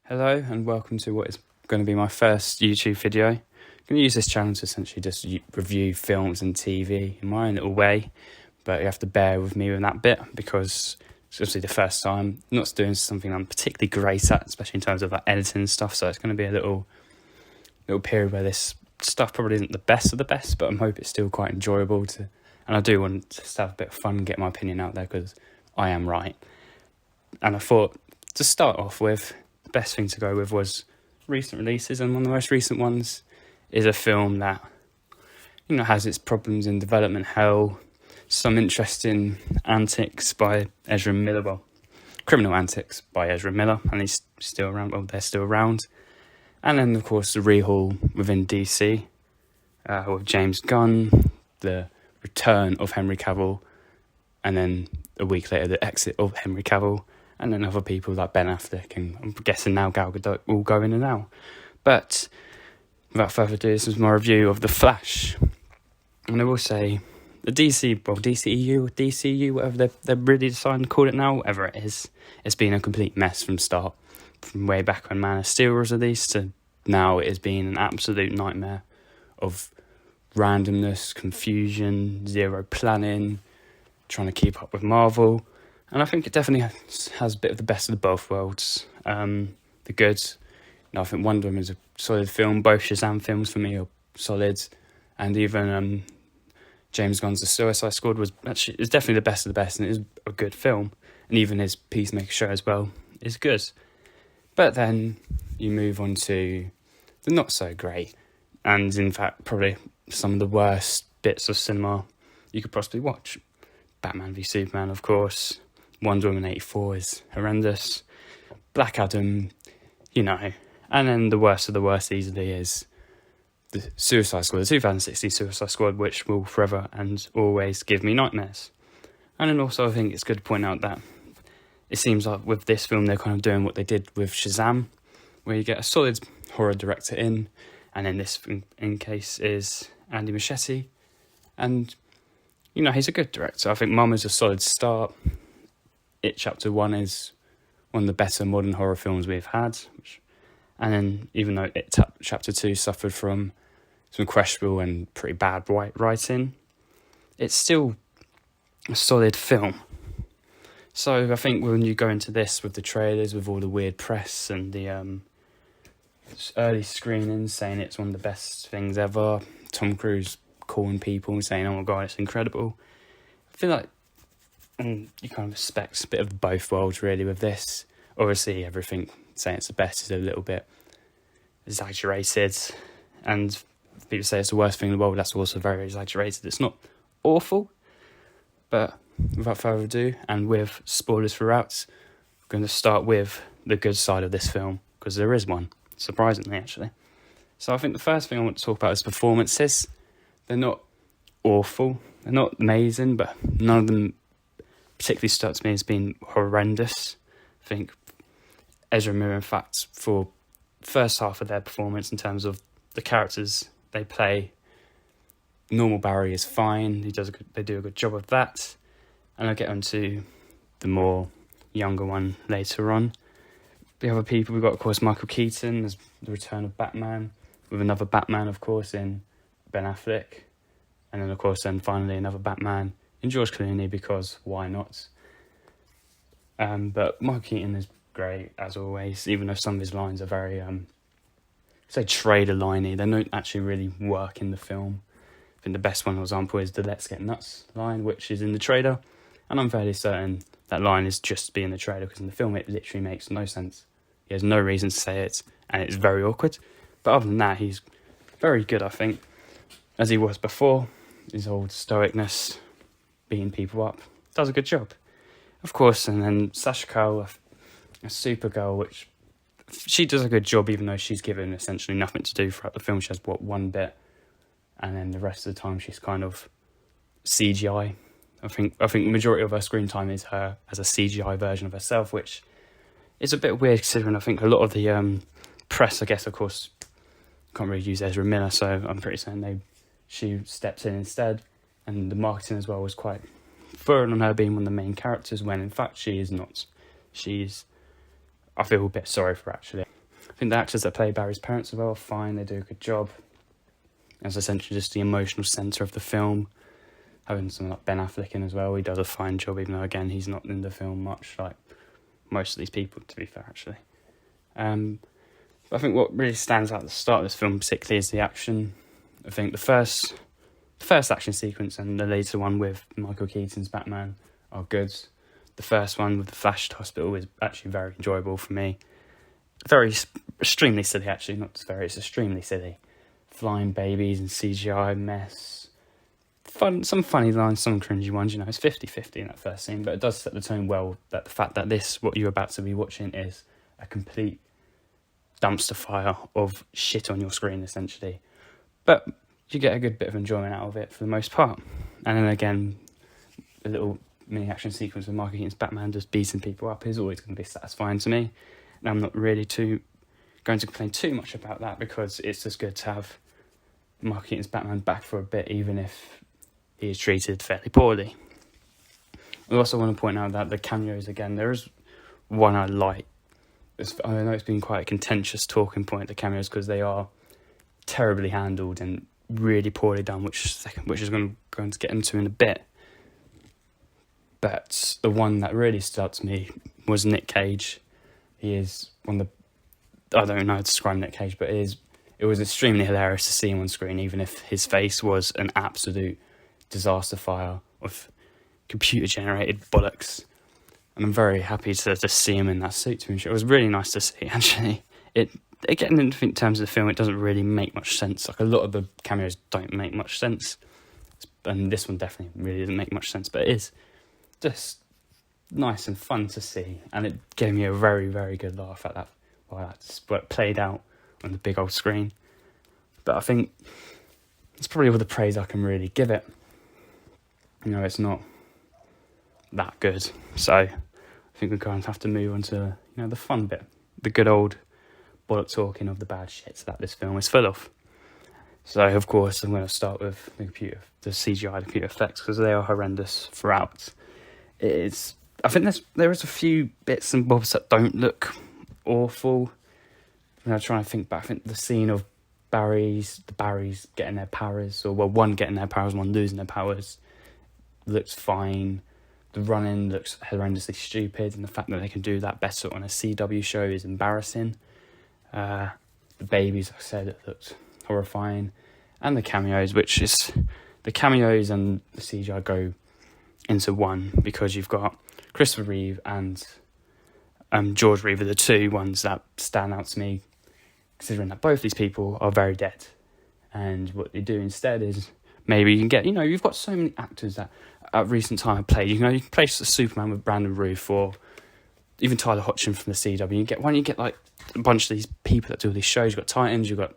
Hello and welcome to what is going to be my first YouTube video. I'm going to use this channel to essentially just review films and TV in my own little way, but you have to bear with me with that bit because it's obviously the first time. I'm not doing something I'm particularly great at, especially in terms of editing and stuff, so it's going to be a little period where this stuff probably isn't the best of the best, but I hope it's still quite enjoyable and I do want to just have a bit of fun and get my opinion out there because I am right. And I thought to start off with, the best thing to go with was recent releases, and one of the most recent ones is a film that has its problems in development hell, some interesting antics by Ezra Miller, well, criminal antics by Ezra Miller, and he's still around, well, they're still around. And then of course the rehaul within DC with James Gunn, the return of Henry Cavill, and then a week later the exit of Henry Cavill, and then other people like Ben Affleck, and I'm guessing now Gal Gadot will go in and out. But without further ado, this is my review of The Flash. And I will say, the DCEU or DCU, whatever they're really deciding to call it now, whatever it is, it's been a complete mess from start. From way back when Man of Steel was released to now, it has been an absolute nightmare of randomness, confusion, zero planning, trying to keep up with Marvel. And I think it definitely has a bit of the best of the both worlds. The goods. I think Wonder Woman is a solid film. Both Shazam films for me are solid. And even James Gunn's The Suicide Squad is definitely the best of the best, and it is a good film. And even his Peacemaker show as well is good. But then you move on to the not so great, and in fact probably some of the worst bits of cinema you could possibly watch. Batman v Superman, of course. Wonder Woman 84 is horrendous. Black Adam, and then the worst of the worst easily is the Suicide Squad, the 2016 Suicide Squad, which will forever and always give me nightmares. And then also I think it's good to point out that it seems like with this film they're kind of doing what they did with Shazam, where you get a solid horror director in, and in this in case is Andy Muschietti, and he's a good director. I think Mum is a solid start. It Chapter 1 is one of the better modern horror films we've had. And then, even though It Chapter 2 suffered from some questionable and pretty bad writing, it's still a solid film. So I think when you go into this with the trailers, with all the weird press and the early screenings saying it's one of the best things ever, Tom Cruise calling people and saying, oh my God, it's incredible. I feel like you kind of expect a bit of both worlds really with this. Obviously everything saying it's the best is a little bit exaggerated, and people say it's the worst thing in the world, that's also very exaggerated. It's not awful, but without further ado, and with spoilers throughout, I'm going to start with the good side of this film, because there is one, surprisingly actually. So I think the first thing I want to talk about is performances. They're not awful, they're not amazing, but none of them particularly stuck to me as being horrendous. I think Ezra Miller, in fact, for the first half of their performance in terms of the characters they play, normal Barry is fine. They do a good job of that. And I'll get onto the more younger one later on. The other people, we've got, of course, Michael Keaton as the return of Batman, with another Batman, of course, in Ben Affleck. And then, of course, finally another Batman in George Clooney, because why not? But Michael Keaton is great, as always, even though some of his lines are very, say, trailer-liney. They don't actually really work in the film. I think the best one, for example, is the Let's Get Nuts line, which is in the trailer. And I'm fairly certain that line is just to be in the trailer, because in the film it literally makes no sense. He has no reason to say it, and it's very awkward. But other than that, he's very good, I think, as he was before. His old stoicness, beating people up, does a good job. Of course, and then Sasha Calle, a Supergirl, which she does a good job, even though she's given essentially nothing to do throughout the film. She has, one bit, and then the rest of the time she's kind of CGI. I think the majority of her screen time is her as a CGI version of herself, which is a bit weird considering I think a lot of the press, I guess, of course, can't really use Ezra Miller, so I'm pretty certain she steps in instead, and the marketing as well was quite firm on her being one of the main characters, when in fact she is not. I feel a bit sorry for her, actually. I think the actors that play Barry's parents as well are fine. They do a good job. As essentially just the emotional centre of the film. Having someone like Ben Affleck in as well, he does a fine job, even though again he's not in the film much, like most of these people, to be fair, actually. But I think what really stands out at the start of this film particularly is the action. I think the first action sequence and the later one with Michael Keaton's Batman are good. The first one with the Flash at hospital is actually very enjoyable for me. Extremely silly, actually, not just very, it's extremely silly. Flying babies and CGI mess. Some funny lines, some cringy ones, you know, it's 50-50 in that first scene, but it does set the tone well, that the fact that what you're about to be watching is a complete dumpster fire of shit on your screen, essentially. But you get a good bit of enjoyment out of it for the most part. And then again, a little mini action sequence with Michael Keaton's Batman just beating people up is always going to be satisfying to me. And I'm not really going to complain too much about that, because it's just good to have Michael Keaton's Batman back for a bit, even if he is treated fairly poorly. I also want to point out that the cameos, again, there is one I like. I know it's been quite a contentious talking point, the cameos, because they are terribly handled and really poorly done, which is going to get into in a bit. But the one that really stood out to me was Nick Cage. He is one of the... I don't know how to describe Nick Cage, but it was extremely hilarious to see him on screen, even if his face was an absolute disaster fire of computer-generated bollocks. And I'm very happy to see him in that suit. It was really nice to see, actually. Again, in terms of the film, it doesn't really make much sense. Like, a lot of the cameos don't make much sense. And this one definitely really doesn't make much sense, but it is just nice and fun to see. And it gave me a very, very good laugh at that while that played out on the big old screen. But I think it's probably all the praise I can really give it. You know, it's not that good. So I think we're going to have to move on to, the fun bit. The good old bollock talking of the bad shits that this film is full of. So, of course, I'm going to start with the CGI, the computer effects, because they are horrendous throughout. I think there is a few bits and bobs that don't look awful. I'm trying to think back. I think the scene of the Barrys getting their powers, one getting their powers, one losing their powers, looks fine. The running looks horrendously stupid, and the fact that they can do that better on a CW show is embarrassing. The babies, like I said, it looked horrifying. And the cameos, the cameos and the CGI go into one, because you've got Christopher Reeve and George Reeve are the two ones that stand out to me, considering that both these people are very dead. And what they do instead is, maybe you can get, you've got so many actors that at recent time have played, you can place Superman with Brandon Routh, or even Tyler Hoechlin from the CW. You get like a bunch of these people that do all these shows. You've got Titans, you've got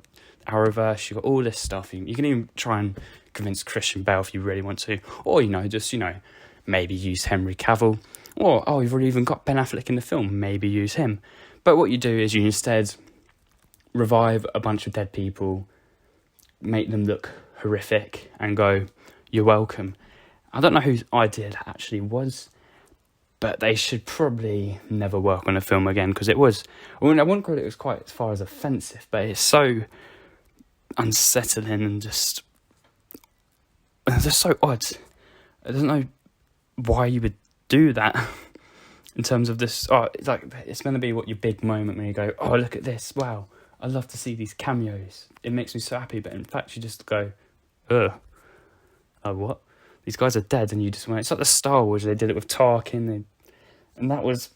Arrowverse, you've got all this stuff. You can even try and convince Christian Bale if you really want to, or maybe use Henry Cavill, or you've already even got Ben Affleck in the film, maybe use him. But what you do is you instead revive a bunch of dead people, make them look horrific, and go, you're welcome. I don't know whose idea that actually was, but they should probably never work on a film again, because I wouldn't call it was quite as far as offensive, but it's so unsettling and just so odd. I don't know why you would do that in terms of this. It's meant to be your big moment when you go, oh, look at this, wow, I love to see these cameos, it makes me so happy. But in fact you just go, ugh, oh, what? These guys are dead, and you just went. It's like the Star Wars, they did it with Tarkin, and that was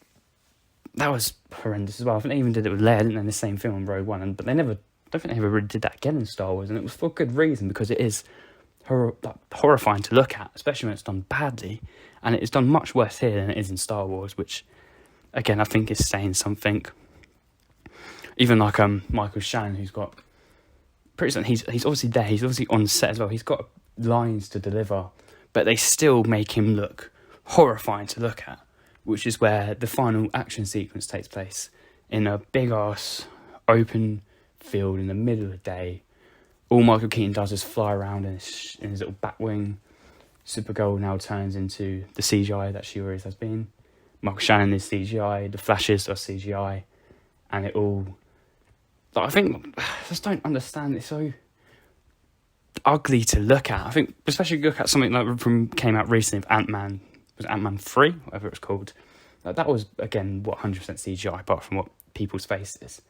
horrendous as well. I think they even did it with Leia, didn't they, in the same film in Rogue One, but I don't think they ever really did that again in Star Wars, and it was for good reason, because it is horrifying to look at, especially when it's done badly, and it is done much worse here than it is in Star Wars, which, again, I think is saying something. Even like Michael Shannon, who's got he's obviously there, he's obviously on set as well, he's got lines to deliver, but they still make him look horrifying to look at, which is where the final action sequence takes place, in a big ass open field in the middle of the day. All Michael Keaton does is fly around in his little Batwing. Supergirl now turns into the CGI that she always has been. Michael Shannon is CGI, the Flashes are CGI, and it all Like, I think I just don't understand. It's so ugly to look at. I think, especially look at something like came out recently of Ant-Man. Was it Ant-Man 3? Whatever it was called. Like, that was, again, 100% CGI, apart from what people's faces.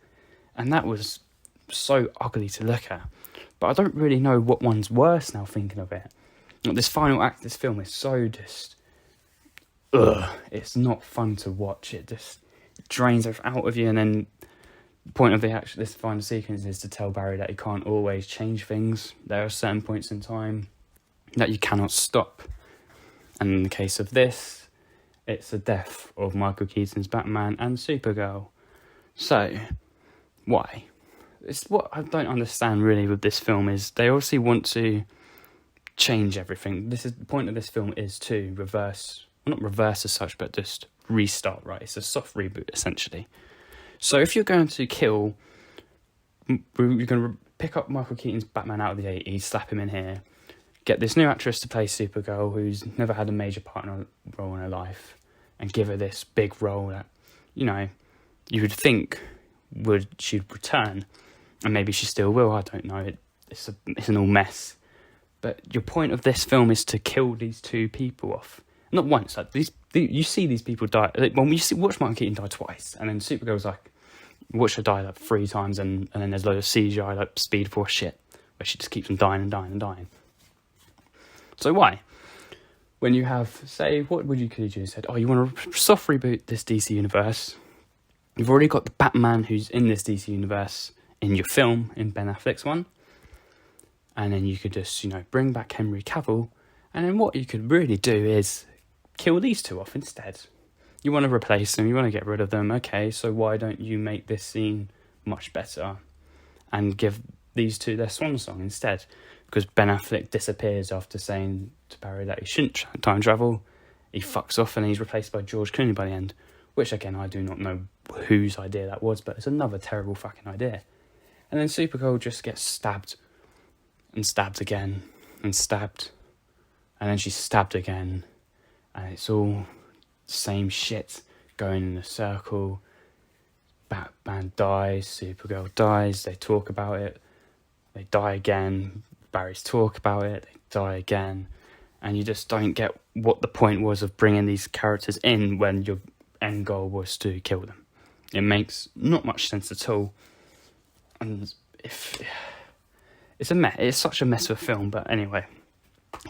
And that was so ugly to look at. But I don't really know what one's worse now, thinking of it. Like, this final act of this film is so just... it's not fun to watch. It just drains it out of you, and then the point of this final sequence is to tell Barry that he can't always change things. There are certain points in time that you cannot stop. And in the case of this, it's the death of Michael Keaton's Batman and Supergirl. So, why? It's what I don't understand really with this film is they obviously want to change everything. The point of this film is to not reverse as such, but just restart, right? It's a soft reboot, essentially. So if you're going to you're going to pick up Michael Keaton's Batman out of the 80s, slap him in here, get this new actress to play Supergirl who's never had a major partner role in her life, and give her this big role that, you know, you would think she'd return, and maybe she still will, I don't know, it's an all mess. But your point of this film is to kill these two people off. Not once, like you see these people die. Like, when watch Michael Keaton die twice, and then Supergirl's like, watch her die like 3 times, and then there's loads of CGI like Speed Force shit, where she just keeps on dying and dying and dying. So why? When you have, say, what could you do? Said, you want to soft reboot this DC universe. You've already got the Batman who's in this DC universe in your film, in Ben Affleck's one. And then you could just, bring back Henry Cavill. And then what you could really do is kill these two off instead. You want to replace them, you want to get rid of them. Okay, so why don't you make this scene much better and give these two their swan song instead? Because Ben Affleck disappears after saying to Barry that he shouldn't time travel. He fucks off and he's replaced by George Clooney by the end. Which, again, I do not know whose idea that was, but it's another terrible fucking idea. And then Supergirl just gets stabbed and stabbed again and stabbed. And then she's stabbed again. And it's all the same shit going in a circle. Batman dies, Supergirl dies, they talk about it. They die again, Barry's talk about it, they die again. And you just don't get what the point was of bringing these characters in when your end goal was to kill them. It makes not much sense at all. And it's a mess. It's such a mess of a film, but anyway,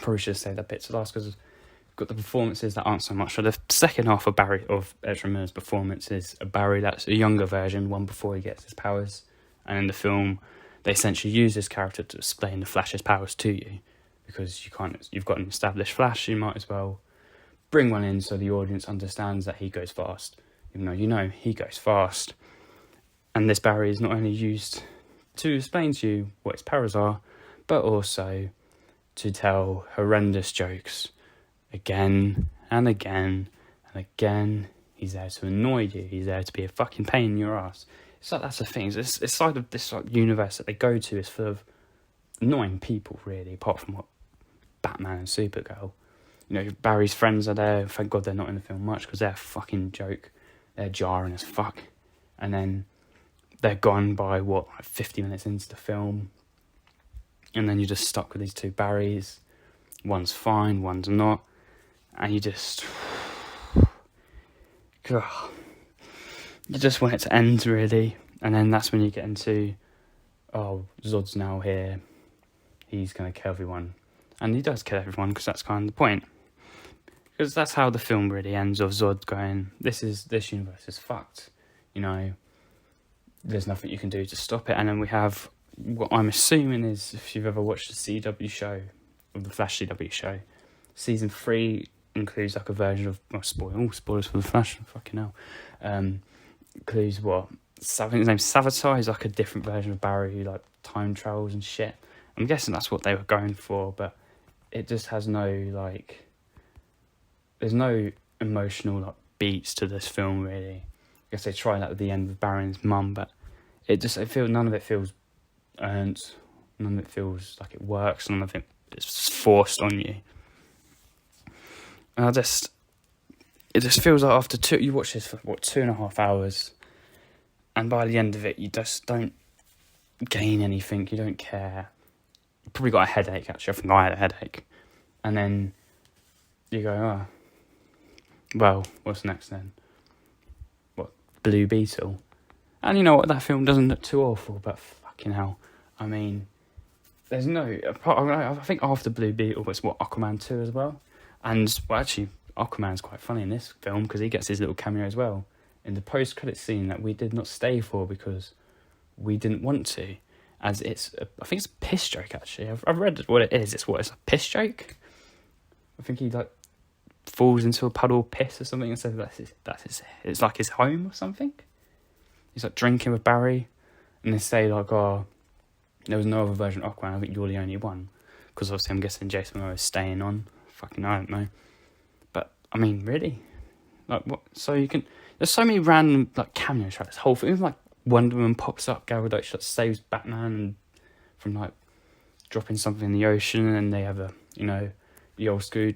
probably should have saved that bit to last because we've got the performances that aren't so much. So the second half of Ezra Miller's performance is a Barry that's a younger version, one before he gets his powers. And in the film, they essentially use this character to explain the Flash's powers to you, because you've got an established Flash, you might as well bring one in so the audience understands that he goes fast, even though he goes fast. And this Barry is not only used to explain to you what his powers are, but also to tell horrendous jokes again and again and again. He's there to annoy you. He's there to be a fucking pain in your ass. It's like, that's the thing. It's side of this universe that they go to is full of annoying people, really, apart from what Batman and Supergirl. Barry's friends are there. Thank God they're not in the film much, because they're a fucking joke. They're jarring as fuck. And then they're gone by, 50 minutes into the film. And then you're just stuck with these two Barrys. One's fine, one's not. And you just... God, you just want it to end, really. And then that's when you get into, Zod's now here. He's going to kill everyone. And he does kill everyone, because that's kind of the point. Because that's how the film really ends, of Zod going, this universe is fucked. There's nothing you can do to stop it. And then we have, what I'm assuming is, if you've ever watched the CW show, or the Flash CW show, season 3 includes like a version of, spoilers for the Flash, fucking hell. Includes I think his name's Savitar. He's like a different version of Barry who like time travels and shit. I'm guessing that's what they were going for, but it just has there's no emotional beats to this film, really. I guess they tried that at the end with Barry and his mum, but none of it feels earned. None of it feels like it works. None of it is forced on you. And it just feels like after you watch this for 2.5 hours, and by the end of it, you just don't gain anything. You don't care. You probably got a headache, actually. I think I had a headache. And then you go, oh, well, what's next then? What, Blue Beetle? And you know what, that film doesn't look too awful, but fucking hell. I mean, there's no... I think after Blue Beetle was, Aquaman 2 as well? And, well, actually, Aquaman's quite funny in this film, because he gets his little cameo as well, in the post-credit scene that we did not stay for because we didn't want to. As it's, I think it's a piss joke, actually. I've read what it is. It's a piss joke? I think he, like, falls into a puddle of piss or something and says it's like his home or something. He's like drinking with Barry, and they say like, oh, there was no other version of Aquaman, I think you're the only one, because obviously I'm guessing Jason Momoa is staying on. Fucking I don't know, but I mean, really, like what? So you can, there's so many random like cameos throughout this whole thing. Even like Wonder Woman pops up, Gal Gadot like, saves Batman and from like dropping something in the ocean, and they have the old school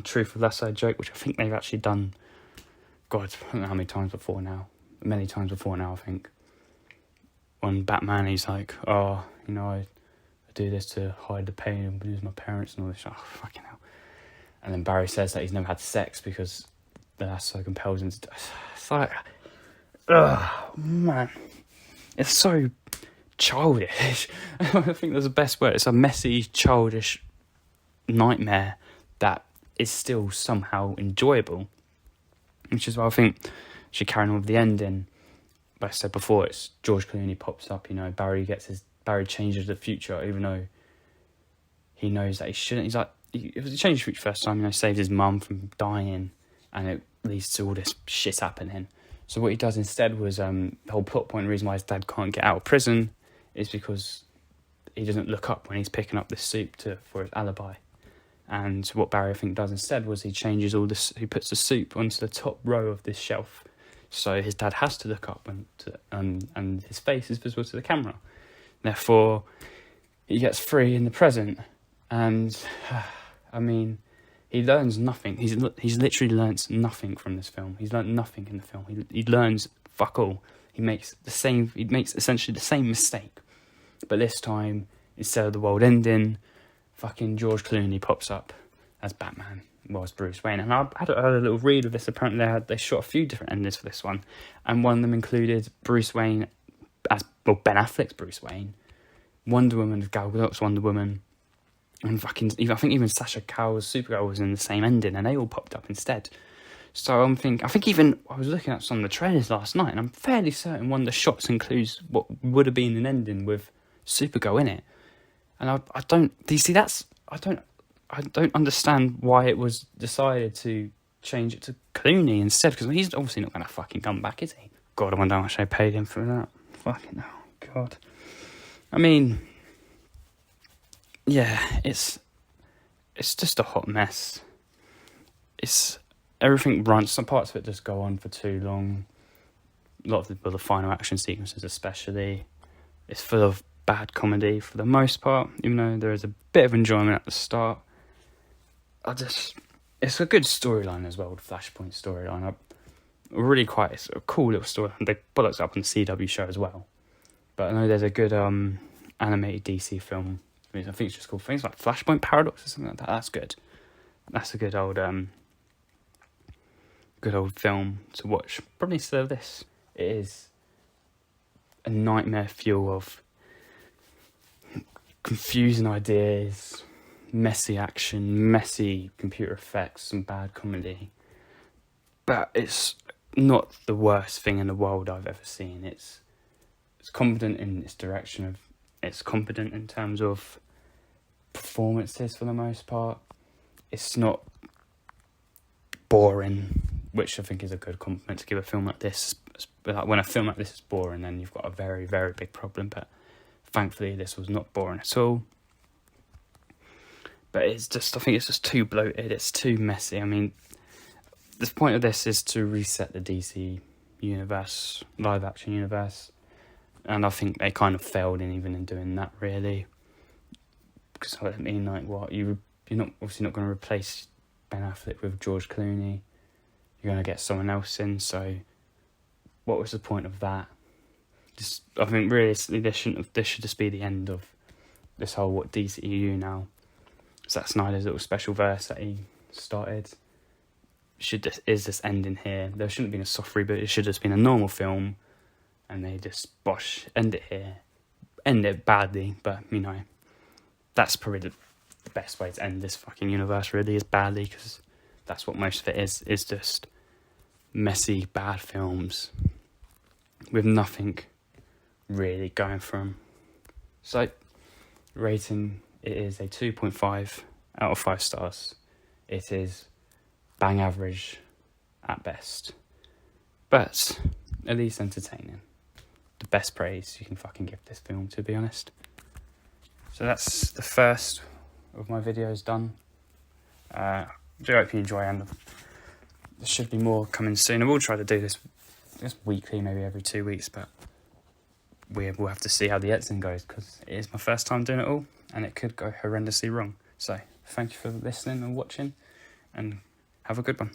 Truth or Less Side joke, which I think they've actually done. God, I don't know how many times before now. Many times before now, I think. On Batman, he's like, oh, I do this to hide the pain and lose my parents and all this. Oh, fucking hell. And then Barry says that he's never had sex because that so compels him to. It's like, man, it's so childish. I think that's the best word. It's a messy, childish nightmare that is still somehow enjoyable, which is why I think she carrying on with the ending. Like I said before, it's George Clooney pops up. Barry changes the future, even though he knows that he shouldn't. He's like, he changed the future first time. Saves his mum from dying, and it leads to all this shit happening. So what he does instead was the whole plot point. The reason why his dad can't get out of prison is because he doesn't look up when he's picking up this soup for his alibi. And what Barry, I think, does instead was he changes all this. He puts the soup onto the top row of this shelf, so his dad has to look up and his face is visible to the camera. Therefore, he gets free in the present, and I mean, he learns nothing. He's literally learns nothing from this film. He's learned nothing in the film. He learns fuck all. He makes essentially the same mistake, but this time instead of the world ending, fucking George Clooney pops up as Batman, as Bruce Wayne. And I had a little read of this. Apparently they shot a few different endings for this one, and one of them included Bruce Wayne as Ben Affleck's Bruce Wayne, Wonder Woman as Gal Gadot's Wonder Woman, and I think even Sasha Calle's Supergirl was in the same ending, and they all popped up instead. So I was looking at some of the trailers last night, and I'm fairly certain one of the shots includes what would have been an ending with Supergirl in it. And I don't understand why it was decided to change it to Clooney instead, because he's obviously not going to fucking come back, is he? God, I wonder how much they paid him for that. Fucking hell, God. I mean, yeah, it's just a hot mess. Everything runs. Some parts of it just go on for too long. A lot of the final action sequences, especially, it's full of bad comedy for the most part, even though there is a bit of enjoyment at the start. It's a good storyline as well, the Flashpoint storyline. It's a cool little storyline. They put it up on the CW show as well. But I know there's a good animated DC film. I think it's just called things like Flashpoint Paradox or something like that. That's good. That's a good old film to watch. Probably instead of this. It is a nightmare fuel of confusing ideas, messy action, messy computer effects, some bad comedy. But it's not the worst thing in the world I've ever seen. It's competent in its direction. It's competent in terms of performances for the most part. It's not boring, which I think is a good compliment to give a film like this. But when a film like this is boring, then you've got a very, very big problem. But thankfully, this was not boring at all. But I think it's just too bloated. It's too messy. I mean, the point of this is to reset the DC universe, live action universe. And I think they kind of failed in doing that, really. Because I mean, like, what? You're obviously not going to replace Ben Affleck with George Clooney. You're going to get someone else in, so what was the point of that? I think realistically, this should just be the end of this whole what DCEU now. Zack Snyder's little special verse that he started is just ending here. There shouldn't have been a soft reboot. It should have just been a normal film, and they just end it here, end it badly. But you know, that's probably the best way to end this fucking universe. Really, is badly, because that's what most of it is just messy, bad films with nothing really going for them. So, rating, it is a 2.5 out of 5 stars. It is bang average at best, but at least entertaining. The best praise you can fucking give this film, to be honest. So that's the first of my videos done. I do hope you enjoy, and there should be more coming soon. I will try to do this weekly, maybe every 2 weeks, but we'll have to see how the editing goes, because it is my first time doing it all, and it could go horrendously wrong. So thank you for listening and watching, and have a good one.